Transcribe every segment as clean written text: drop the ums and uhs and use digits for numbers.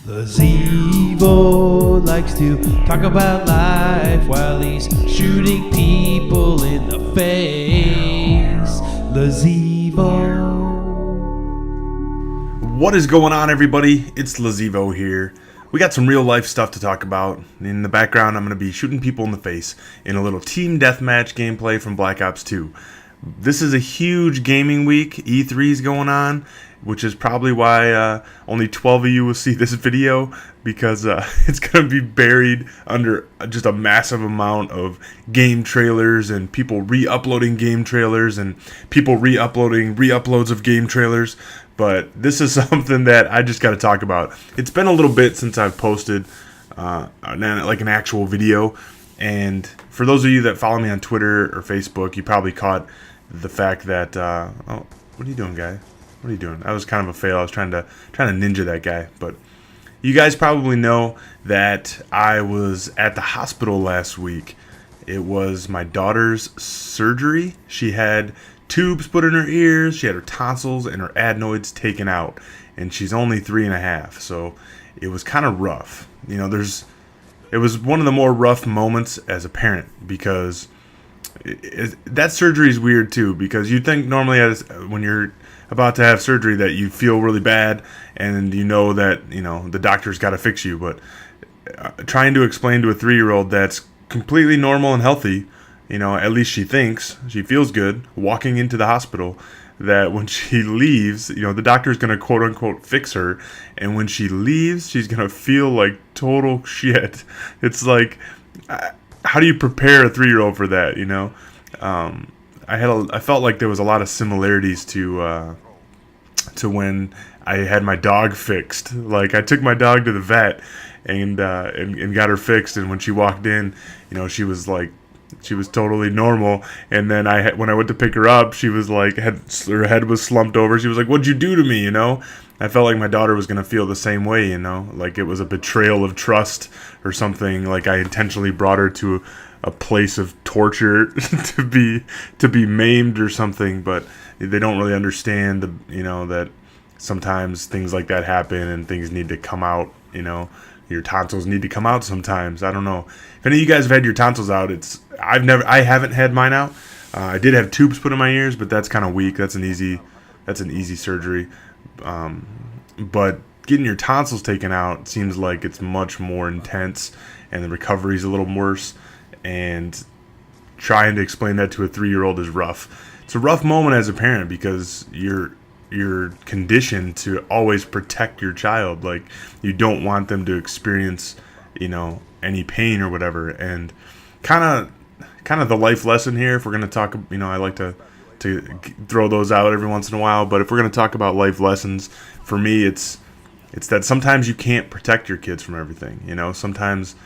Lazevo likes to talk about life while he's shooting people in the face. Lazevo. What is going on, everybody? It's Lazevo here. We got some real life stuff to talk about. In the background, I'm going to be shooting people in the face in a little team deathmatch gameplay from Black Ops 2. This is a huge gaming week. E3 is going on, which is probably why only 12 of you will see this video, because it's going to be buried under just a massive amount of game trailers and people re-uploading game trailers and people re-uploading re-uploads of game trailers. But this is something that I just got to talk about. It's been a little bit since I've posted like an actual video. And for those of you that follow me on Twitter or Facebook, you probably caught the fact that... oh, what are you doing, guy? What are you doing? That was kind of a fail. I was trying to ninja that guy. But you guys probably know that I was at the hospital last week. It was my daughter's surgery. She had tubes put in her ears. She had her tonsils and her adenoids taken out. And she's only 3.5. So it was kind of rough. You know, it was one of the more rough moments as a parent, because that surgery is weird too, because you'd think normally when you're about to have surgery that you feel really bad and you know that the doctor's got to fix you, but trying to explain to a 3-year-old that's completely normal and healthy, at least she thinks she feels good walking into the hospital, that when she leaves, the doctor's going to quote unquote fix her, and when she leaves she's going to feel like total shit. It's like, how do you prepare a 3-year-old for that? I felt like there was a lot of similarities to when I had my dog fixed. Like, I took my dog to the vet and got her fixed, and when she walked in, she was totally normal. And then when I went to pick her up, she was like, her head was slumped over. She was like, "What'd you do to me?" I felt like my daughter was gonna feel the same way. Like it was a betrayal of trust or something. Like I intentionally brought her to a place of torture to be maimed or something. But they don't really understand that sometimes things like that happen and things need to come out. Your tonsils need to come out sometimes. I don't know if any of you guys have had your tonsils out. I haven't had mine out. I did have tubes put in my ears, but that's kind of weak. That's an easy surgery. But getting your tonsils taken out seems like it's much more intense, and the recovery is a little worse. And trying to explain that to a 3-year-old is rough. It's a rough moment as a parent, because you're conditioned to always protect your child. Like, you don't want them to experience any pain or whatever. And kind of the life lesson here, if we're going to talk, I like to throw those out every once in a while, but if we're going to talk about life lessons, for me it's that sometimes you can't protect your kids from everything. Sometimes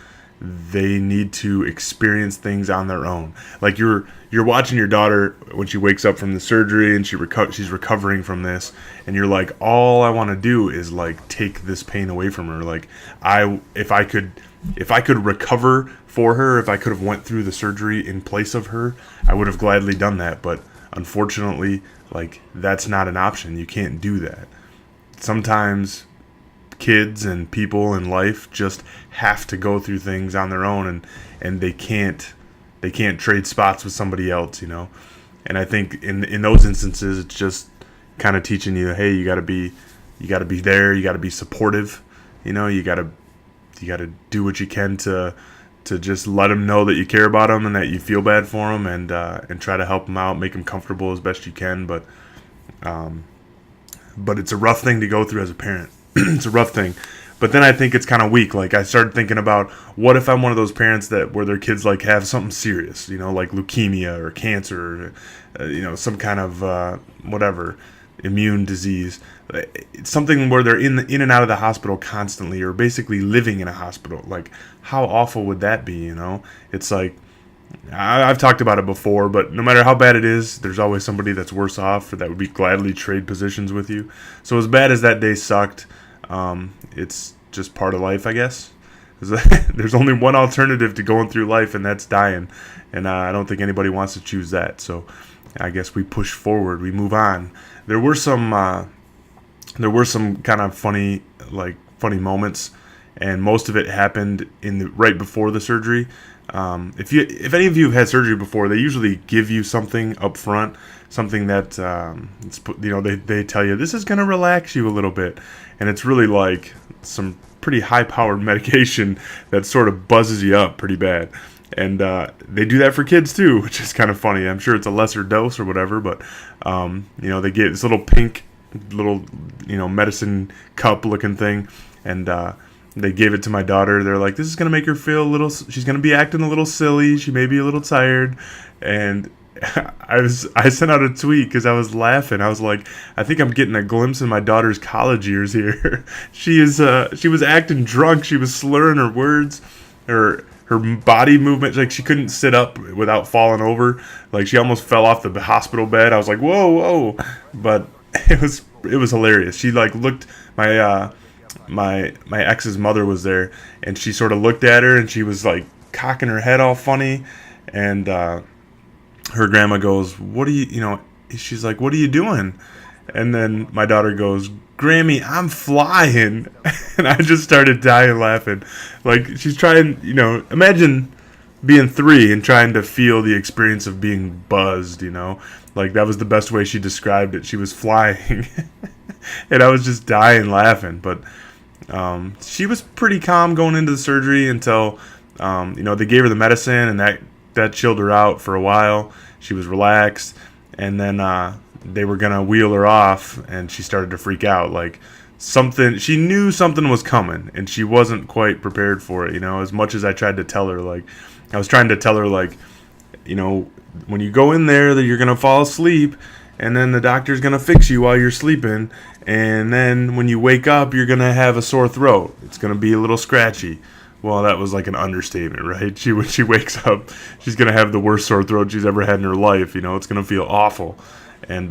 they need to experience things on their own. Like you're watching your daughter when she wakes up from the surgery and she's recovering from this, and you're like, all I want to do is like take this pain away from her. Like if I could recover for her, if I could have went through the surgery in place of her, I would have gladly done that. But unfortunately, like, that's not an option. You can't do that. Sometimes kids and people in life just have to go through things on their own, and they can't trade spots with somebody else. And I think in those instances, it's just kind of teaching you, hey, you got to be there, you got to be supportive. You got to do what you can to just let them know that you care about them and that you feel bad for them, and try to help them out, make them comfortable as best you can. But it's a rough thing to go through as a parent. It's a rough thing. But then I think it's kind of weak. Like, I started thinking about, what if I'm one of those parents where their kids like have something serious, like leukemia or cancer, or, some kind of whatever immune disease. It's something where they're in and out of the hospital constantly, or basically living in a hospital. Like, how awful would that be? It's like, I've talked about it before, but no matter how bad it is, there's always somebody that's worse off, or that would be gladly trade positions with you. So as bad as that day sucked, it's just part of life, I guess. There's only one alternative to going through life, and that's dying. And I don't think anybody wants to choose that. So I guess we push forward, we move on. There were some kind of funny, like, funny moments, and most of it happened right before the surgery. If any of you have had surgery before, they usually give you something up front, something that they tell you this is going to relax you a little bit, and it's really like some pretty high-powered medication that sort of buzzes you up pretty bad. And they do that for kids too, which is kind of funny. I'm sure it's a lesser dose or whatever, but they get this little pink medicine cup looking thing, and they gave it to my daughter. They're like, this is gonna make her feel a little, she's gonna be acting a little silly, she may be a little tired. And I sent out a tweet because I was laughing. I was like, I think I'm getting a glimpse of my daughter's college years here. She was acting drunk. She was slurring her words, her body movement, like she couldn't sit up without falling over. Like she almost fell off the hospital bed. I was like, whoa. But it was hilarious. She like looked, my ex's mother was there, and she sort of looked at her, and she was like cocking her head all funny, and her grandma goes, she's like, what are you doing? And then my daughter goes, Grammy, I'm flying. And I just started dying laughing. Like, she's trying, imagine being 3 and trying to feel the experience of being buzzed, Like, that was the best way she described it. She was flying. And I was just dying laughing. But she was pretty calm going into the surgery until, they gave her the medicine, and that chilled her out for a while. She was relaxed. And then they were going to wheel her off, and she started to freak out. Like, she knew something was coming, and she wasn't quite prepared for it, as much as I tried to tell her. Like, I was trying to tell her, like, when you go in there, that you're going to fall asleep, and then the doctor's going to fix you while you're sleeping, and then when you wake up, you're going to have a sore throat. It's going to be a little scratchy. Well, that was like an understatement, right? When she wakes up, she's going to have the worst sore throat she's ever had in her life. It's going to feel awful. And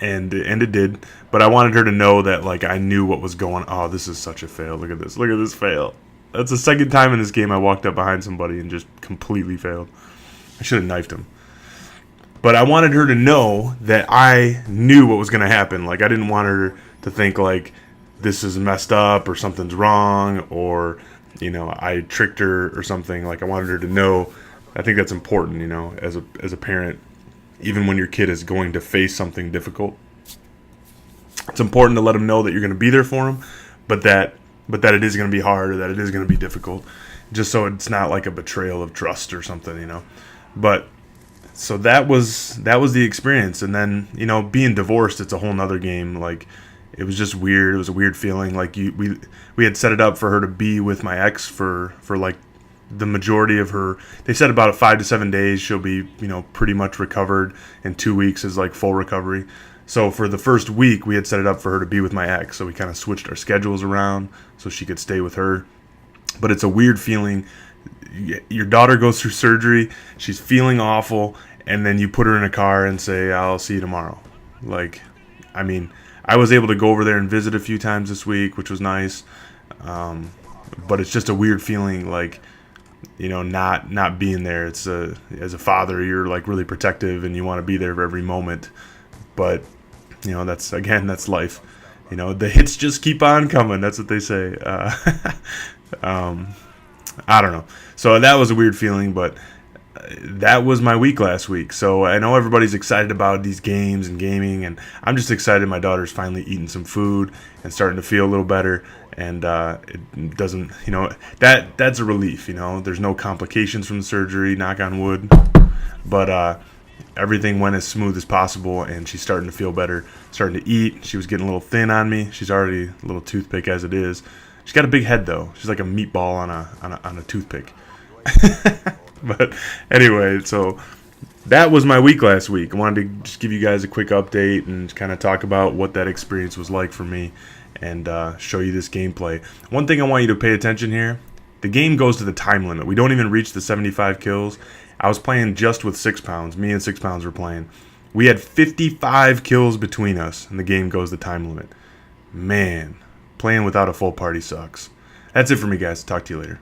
it did. But I wanted her to know that, like, I knew what was going on. Oh, this is such a fail. Look at this. Look at this fail. That's the second time in this game I walked up behind somebody and just completely failed. I should have knifed him. But I wanted her to know that I knew what was going to happen. Like, I didn't want her to think, like, this is messed up or something's wrong or, I tricked her or something. Like, I wanted her to know. I think that's important, as a parent, even when your kid is going to face something difficult. It's important to let them know that you're going to be there for them, but that it is going to be hard or that it is going to be difficult, just so it's not like a betrayal of trust or something, But so that was the experience. And then, being divorced, it's a whole nother game. Like, it was just weird. It was a weird feeling. Like, we had set it up for her to be with my ex for like the majority of her. They said about 5 to 7 days she'll be, pretty much recovered, and 2 weeks is like full recovery. So for the first week, we had set it up for her to be with my ex. So we kind of switched our schedules around so she could stay with her. But it's a weird feeling. Your daughter goes through surgery. She's feeling awful. And then you put her in a car and say, I'll see you tomorrow. Like, I mean, I was able to go over there and visit a few times this week, which was nice. But it's just a weird feeling, like, not being there. It's as a father, you're like really protective and you want to be there for every moment. But, that's life. The hits just keep on coming. That's what they say. I don't know. So that was a weird feeling, but that was my week last week. So I know everybody's excited about these games and gaming, and I'm just excited my daughter's finally eating some food and starting to feel a little better. And it doesn't, that's a relief. There's no complications from the surgery, knock on wood. But everything went as smooth as possible, and she's starting to feel better, starting to eat. She was getting a little thin on me. She's already a little toothpick as it is. She's got a big head though. She's like a meatball on a toothpick. But anyway, so that was my week last week. I wanted to just give you guys a quick update and kind of talk about what that experience was like for me, and show you this gameplay. One thing I want you to pay attention here: the game goes to the time limit. We don't even reach the 75 kills. I was playing just with 6 pounds. Me and 6 pounds were playing. We had 55 kills between us, and the game goes the time limit. Man, playing without a full party sucks. That's it for me, guys. Talk to you later.